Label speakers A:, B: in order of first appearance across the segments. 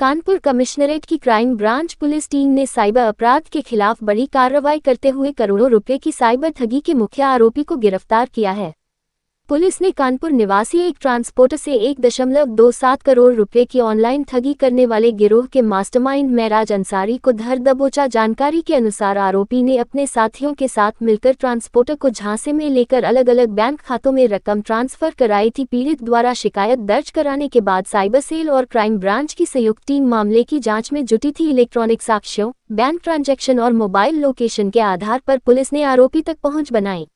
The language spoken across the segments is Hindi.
A: कानपुर कमिश्नरेट की क्राइम ब्रांच पुलिस टीम ने साइबर अपराध के खिलाफ बड़ी कार्रवाई करते हुए करोड़ों रुपए की साइबर ठगी के मुख्य आरोपी को गिरफ्तार किया है। पुलिस ने कानपुर निवासी एक ट्रांसपोर्टर से 1.27 करोड़ रुपए की ऑनलाइन ठगी करने वाले गिरोह के मास्टरमाइंड महराज अंसारी को धर दबोचा। जानकारी के अनुसार आरोपी ने अपने साथियों के साथ मिलकर ट्रांसपोर्टर को झांसे में लेकर अलग अलग बैंक खातों में रकम ट्रांसफर कराई थी। पीड़ित द्वारा शिकायत दर्ज कराने के बाद साइबर सेल और क्राइम ब्रांच की संयुक्त टीम मामले की जांच में जुटी थी। इलेक्ट्रॉनिक साक्ष्यों, बैंक ट्रांजैक्शन और मोबाइल लोकेशन के आधार पर पुलिस ने आरोपी तक पहुंच बनाई।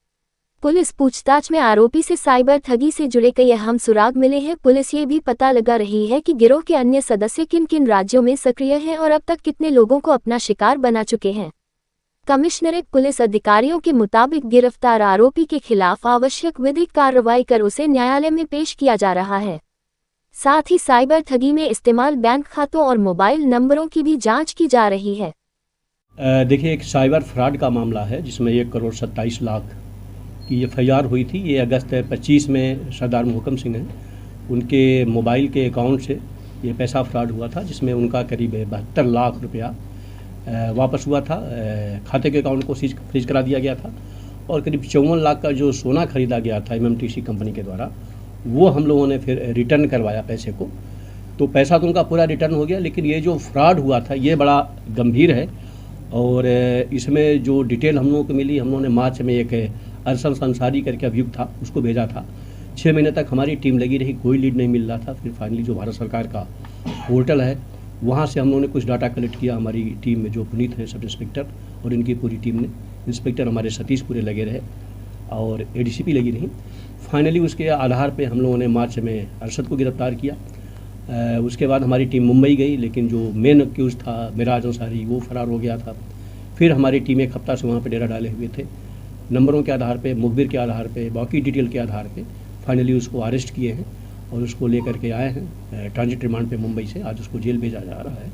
A: पुलिस पूछताछ में आरोपी से साइबर ठगी से जुड़े कई अहम सुराग मिले हैं। पुलिस ये भी पता लगा रही है कि गिरोह के अन्य सदस्य किन किन राज्यों में सक्रिय हैं और अब तक कितने लोगों को अपना शिकार बना चुके हैं। कमिश्नरेट पुलिस अधिकारियों के मुताबिक गिरफ्तार आरोपी के खिलाफ आवश्यक विधिक कार्रवाई कर उसे न्यायालय में पेश किया जा रहा है। साथ ही साइबर ठगी में इस्तेमाल बैंक खातों और मोबाइल नंबरों की भी जाँच की जा रही है।
B: देखिए, एक साइबर फ्रॉड का मामला है जिसमें 1,27,00,000 की FIR हुई थी। ये अगस्त 25 में सरदार मोहकम सिंह हैं, उनके मोबाइल के अकाउंट से ये पैसा फ्रॉड हुआ था, जिसमें उनका करीब 72 लाख रुपया वापस हुआ था। खाते के अकाउंट को फ्रीज करा दिया गया था और करीब 54 लाख का जो सोना खरीदा गया था MMTC कंपनी के द्वारा, वो हम लोगों ने फिर रिटर्न करवाया पैसे को। तो पैसा तो उनका पूरा रिटर्न हो गया, लेकिन ये जो फ्रॉड हुआ था ये बड़ा गंभीर है। और इसमें जो डिटेल हम लोगों को मिली, हम लोगों ने मार्च में एक अरसल अंसारी करके अभियुक्त था, उसको भेजा था। 6 महीने तक हमारी टीम लगी रही, कोई लीड नहीं मिल रहा था। फिर फाइनली जो भारत सरकार का पोर्टल है, वहाँ से हम लोगों ने कुछ डाटा कलेक्ट किया। हमारी टीम में जो पुनीत हैं सब इंस्पेक्टर और इनकी पूरी टीम ने, इंस्पेक्टर हमारे सतीश पूरे लगे रहे और ADCP लगी रही। फाइनली उसके आधार पर हम लोगों ने मार्च में अरशद को गिरफ्तार किया। उसके बाद हमारी टीम मुंबई गई, लेकिन जो मेन अक्यूज था महराज अंसारी, वो फरार हो गया था। फिर हमारी टीम एक हफ्ता से वहाँ पर डेरा डाले हुए थे। नंबरों के आधार पे, मुखबिर के आधार पे, बाकी डिटेल के आधार पे फाइनली उसको अरेस्ट किए हैं और उसको लेकर के आए हैं ट्रांजिट रिमांड पे मुंबई से। आज उसको जेल भेजा जा रहा है।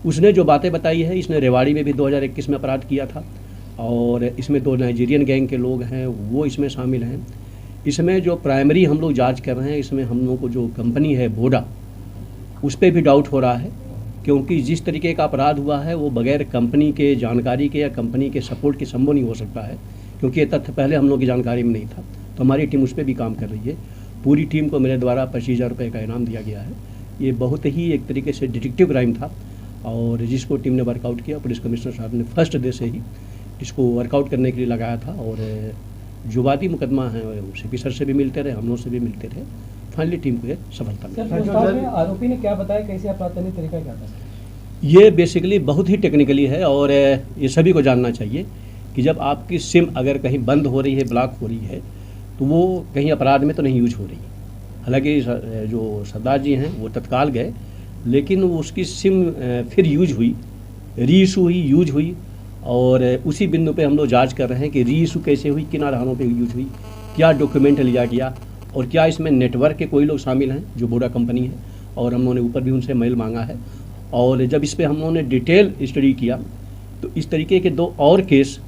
B: उसने जो बातें बताई है, इसने रेवाड़ी में भी 2021 में अपराध किया था और इसमें 2 नाइजीरियन गैंग के लोग हैं, वो इसमें शामिल हैं। इसमें जो प्राइमरी हम लोग जाँच कर रहे हैं, इसमें हम लोग को जो कंपनी है वोडा, उस पर भी डाउट हो रहा है, क्योंकि जिस तरीके का अपराध हुआ है वो बगैर कंपनी के जानकारी के या कंपनी के सपोर्ट के संभव नहीं हो सकता है, क्योंकि ये तथ्य पहले हम लोग की जानकारी में नहीं था। तो हमारी टीम उस पर भी काम कर रही है। पूरी टीम को मेरे द्वारा 25,000 रुपये का इनाम दिया गया है। ये बहुत ही एक तरीके से डिटेक्टिव क्राइम था और जिसको टीम ने वर्कआउट किया। पुलिस कमिश्नर साहब ने फर्स्ट डे से ही इसको वर्कआउट करने के लिए लगाया था और जो वादी मुकदमा है CP सर से भी मिलते रहे, हम लोग से भी मिलते रहे। फाइनली टीम को ये सफलता मिली।
C: आरोपी ने क्या बताया, कैसे अपराध करने तरीका क्या था?
B: ये बेसिकली बहुत ही टेक्निकली है और ये सभी को जानना चाहिए कि जब आपकी सिम अगर कहीं बंद हो रही है, ब्लॉक हो रही है, तो वो कहीं अपराध में तो नहीं यूज हो रही। हालांकि जो सरदार जी हैं वो तत्काल गए, लेकिन उसकी सिम फिर यूज हुई, रीइशू हुई, यूज हुई और उसी बिंदु पे हम लोग जांच कर रहे हैं कि रीइशू कैसे हुई, किन आधारों पे यूज हुई, क्या डॉक्यूमेंट लिया गया और क्या इसमें नेटवर्क के कोई लोग शामिल हैं जो वोडा कंपनी है। और हम लोगों ने ऊपर भी उनसे मेल मांगा है और जब इस पर हम लोगों ने डिटेल स्टडी किया तो इस तरीके के 2 और केस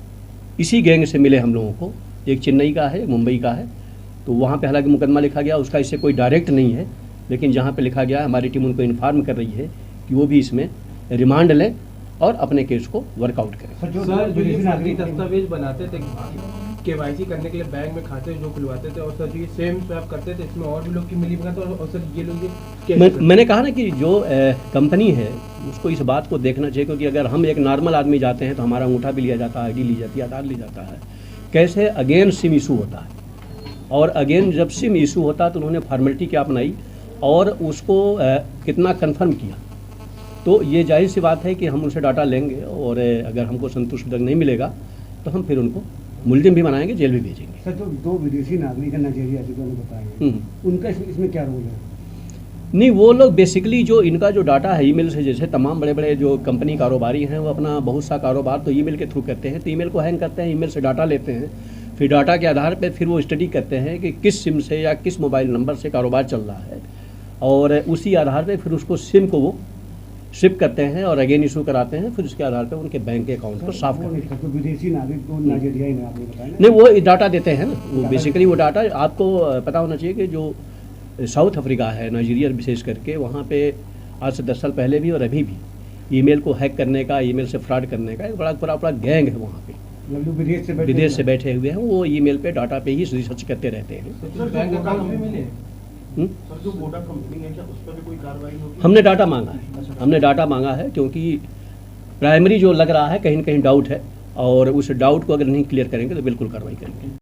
B: इसी गैंग से मिले हम लोगों को। एक चेन्नई का है, एक मुंबई का है। तो वहाँ पे हालांकि मुकदमा लिखा गया, उसका इससे कोई डायरेक्ट नहीं है, लेकिन जहाँ पे लिखा गया है हमारी टीम उनको इन्फॉर्म कर रही है कि वो भी इसमें रिमांड लें और अपने केस को वर्कआउट करें।
C: सर, जो ये नागरिक दस्तावेज बनाते थे KYC करने के लिए बैंक में खाते जो खुलवाते थे और सर जो ये सेम स्वैप करते थे, इसमें और भी लोग की मिली भगत और सर ये लोग
B: मैंने कहा ना कि जो कंपनी है उसको इस बात को देखना चाहिए, क्योंकि अगर हम एक नॉर्मल आदमी जाते हैं तो हमारा अंगूठा भी लिया जाता है, ID ली जाती है, आधार ली जाता है। कैसे अगेन सिम इशू होता है और अगेन जब सिम इशू होता है तो उन्होंने फॉर्मेलिटी क्या अपनाई और उसको कितना कन्फर्म किया। तो ये जाहिर सी बात है कि हम उनसे डाटा लेंगे और अगर हमको संतुष्टिजनक नहीं मिलेगा तो हम फिर उनको मुलजिम भी बनाएंगे, जेल भी भेजेंगे।
D: सर, जो 2 विदेशी नागरिक है नाइजीरिया जो उन्होंने बताया, उनका इसमें क्या रोल है?
B: नहीं, वो लोग बेसिकली जो इनका जो डाटा है ईमेल से, जैसे तमाम बड़े बड़े जो कंपनी कारोबारी हैं वो अपना बहुत सा कारोबार तो ईमेल के थ्रू करते हैं, तो ईमेल को हैंग करते हैं, ईमेल से डाटा लेते हैं। फिर डाटा के आधार पर फिर वो स्टडी करते हैं कि किस सिम से या किस मोबाइल नंबर से कारोबार चल रहा है और उसी आधार पर फिर उसको सिम को वो शिप करते हैं और अगेन इशू कराते हैं। फिर उसके आधार पर उनके बैंक के अकाउंट को साफ करते हैं।
D: तो विदेशी नागरिक तो नाइजीरिया ही आपने बताया
B: नहीं, वो डाटा देते हैं ना, वो बेसिकली वो डाटा आपको पता होना चाहिए कि जो साउथ अफ्रीका है, नाइजीरिया विशेष करके, वहाँ पे आज से 10 साल पहले भी और अभी भी ईमेल को हैक करने का, ईमेल से फ्रॉड करने का एक बड़ा गैंग है वहाँ पे।
D: मतलब जो
B: विदेश से बैठे हुए हैं वो ईमेल पे, डाटा पे ही रिसर्च करते रहते हैं।
C: तो बैंक अकाउंट भी मिले?
E: सर जो वोडा कंपनी है क्या उस पर भी कोई कार्रवाई होगी?
B: हमने डाटा मांगा है क्योंकि प्राइमरी जो लग रहा है कहीं न कहीं डाउट है, और उस डाउट को अगर नहीं क्लियर करेंगे तो बिल्कुल कार्रवाई करेंगे।